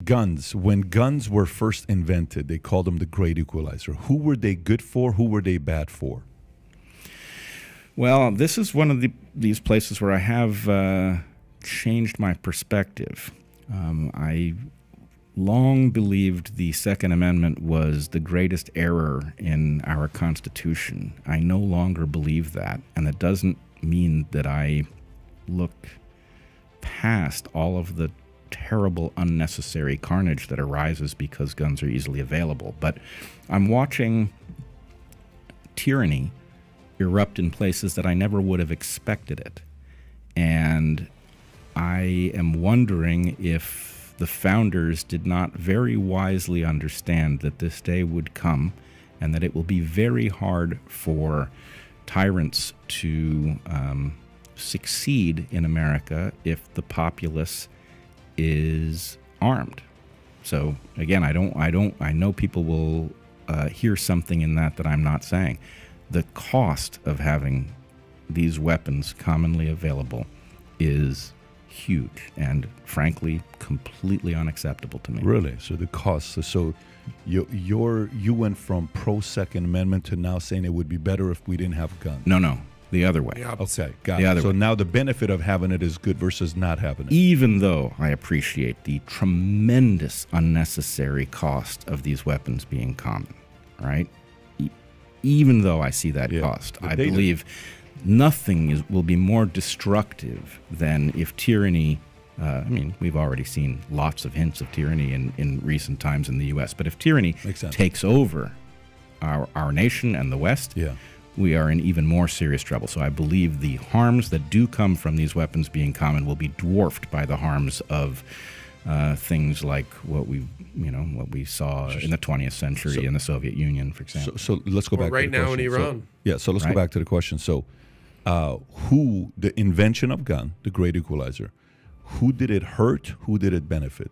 Guns. When guns were first invented, they called them the great equalizer. Who were they good for? Who were they bad for? Well, this is one of these places where I have changed my perspective. I long believed the Second Amendment was the greatest error in our Constitution. I no longer believe that, and that doesn't mean that I look past all of the terrible, unnecessary carnage that arises because guns are easily available. But I'm watching tyranny erupt in places that I never would have expected it. And I am wondering if the founders did not very wisely understand that this day would come and that it will be very hard for tyrants to succeed in America if the populace is armed. So again, I know people will hear something in that I'm not saying. The cost of having these weapons commonly available is huge and frankly completely unacceptable to me. Really? So the cost. So you went from pro Second Amendment to now saying it would be better if we didn't have guns. No. The other way. Okay, got it. So now the benefit of having it is good versus not having it. Even though I appreciate the tremendous unnecessary cost of these weapons being common, right? Even though I see that cost, I believe nothing will be more destructive than if tyranny, I mean, we've already seen lots of hints of tyranny in recent times in the U.S., but if tyranny takes over our nation and the West, we are in even more serious trouble. So I believe the harms that do come from these weapons being common will be dwarfed by the harms of things like what we saw in the 20th century in the Soviet Union, for example. So let's go back right to the now question. in Iran. So let's go back to the question. So the invention of gun, the great equalizer, who did it hurt? Who did it benefit?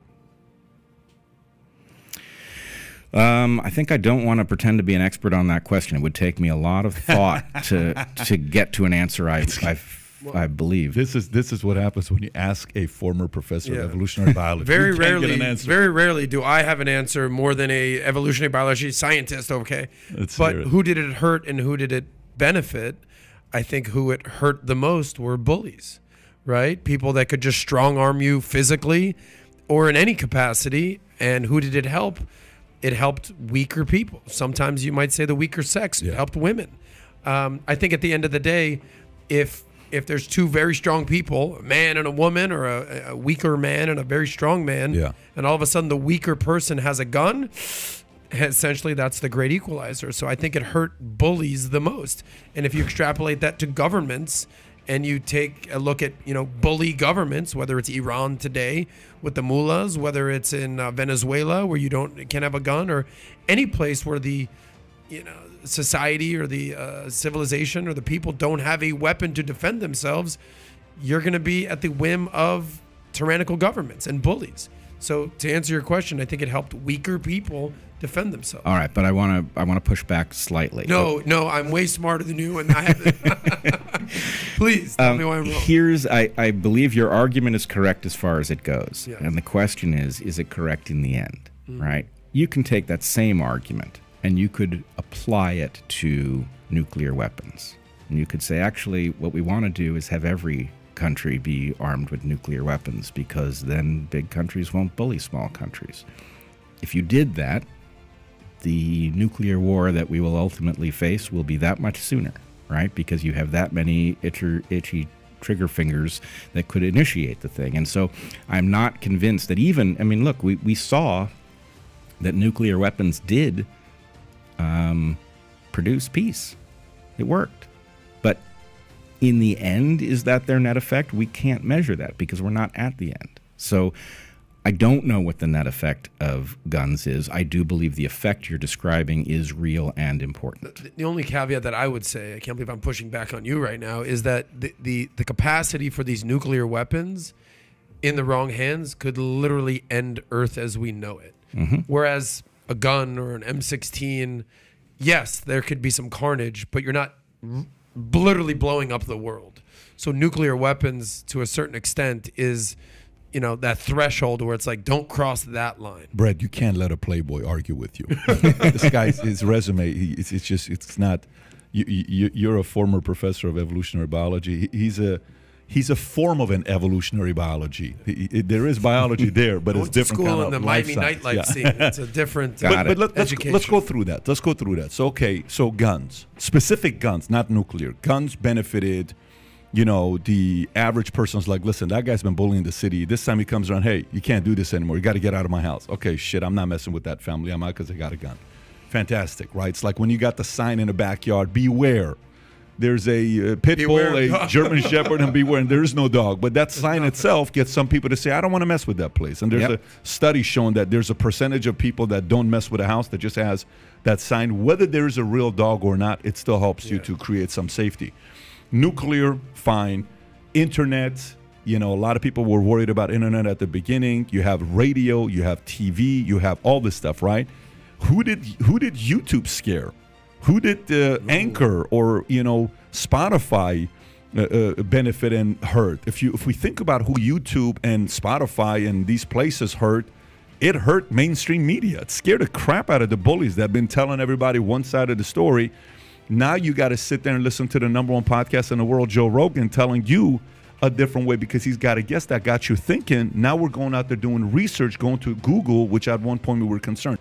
I think I don't want to pretend to be an expert on that question. It would take me a lot of thought to get to an answer I believe. This is what happens when you ask a former professor of evolutionary biology. Very rarely do I have an answer more than a evolutionary biology scientist, okay? But who did it hurt and who did it benefit? I think who it hurt the most were bullies, right? People that could just strong arm you physically or in any capacity. And who did it help? It helped weaker people. Sometimes you might say the weaker sex. It helped women. I think at the end of the day, if there's two very strong people, a man and a woman, or a weaker man and a very strong man, and all of a sudden the weaker person has a gun, essentially that's the great equalizer. So I think it hurt bullies the most. And if you extrapolate that to governments and you take a look at, bully governments, whether it's Iran today with the mullahs, whether it's in Venezuela where you can't have a gun, or any place where the society or the civilization or the people don't have a weapon to defend themselves, you're going to be at the whim of tyrannical governments and bullies. So to answer your question, I think it helped weaker people defend themselves. All right, but I want to push back slightly. No, I'm way smarter than you, and I have. Please tell me why I'm wrong. I believe your argument is correct as far as it goes, and the question is it correct in the end? Right? You can take that same argument and you could apply it to nuclear weapons, and you could say, actually, what we want to do is have every country be armed with nuclear weapons, because then big countries won't bully small countries. If you did that, the nuclear war that we will ultimately face will be that much sooner, right? Because you have that many itchy trigger fingers that could initiate the thing. And so I'm not convinced that look, we saw that nuclear weapons did produce peace. It worked. But in the end, is that their net effect? We can't measure that because we're not at the end. So I don't know what the net effect of guns is. I do believe the effect you're describing is real and important. The only caveat that I would say, I can't believe I'm pushing back on you right now, is that the capacity for these nuclear weapons in the wrong hands could literally end Earth as we know it. Whereas a gun or an M16, yes, there could be some carnage, but you're not literally blowing up the world. So nuclear weapons, to a certain extent, is that threshold where it's like, don't cross that line. Brett, you can't let a Playboy argue with you. This guy's his resume. It's not. You're a former professor of evolutionary biology. He's a form of an evolutionary biology. There is biology there, but it's different kind of in the Miami nightlife scene. It's a different education. Let's go through that. So guns, specific guns, not nuclear. Guns benefited. The average person's like, listen, that guy's been bullying the city. This time he comes around, hey, you can't do this anymore. You got to get out of my house. Okay, shit, I'm not messing with that family. I'm out because I got a gun. Fantastic, right? It's like when you got the sign in the backyard, beware. There's a pit bull, a German shepherd, and beware, and there is no dog. But that sign itself gets some people to say, I don't want to mess with that place. And there's a study showing that there's a percentage of people that don't mess with a house that just has that sign. Whether there is a real dog or not, it still helps you to create some safety. Nuclear, fine. Internet, a lot of people were worried about internet at the beginning. You have radio, you have TV, you have all this stuff, right? Who did YouTube scare? Who did Anchor or Spotify benefit and hurt? If we think about who YouTube and Spotify and these places hurt, it hurt mainstream media. It scared the crap out of the bullies that have been telling everybody one side of the story. Now you got to sit there and listen to the #1 podcast in the world, Joe Rogan, telling you a different way because he's got a guest that got you thinking. Now we're going out there doing research, going to Google, which at one point we were concerned.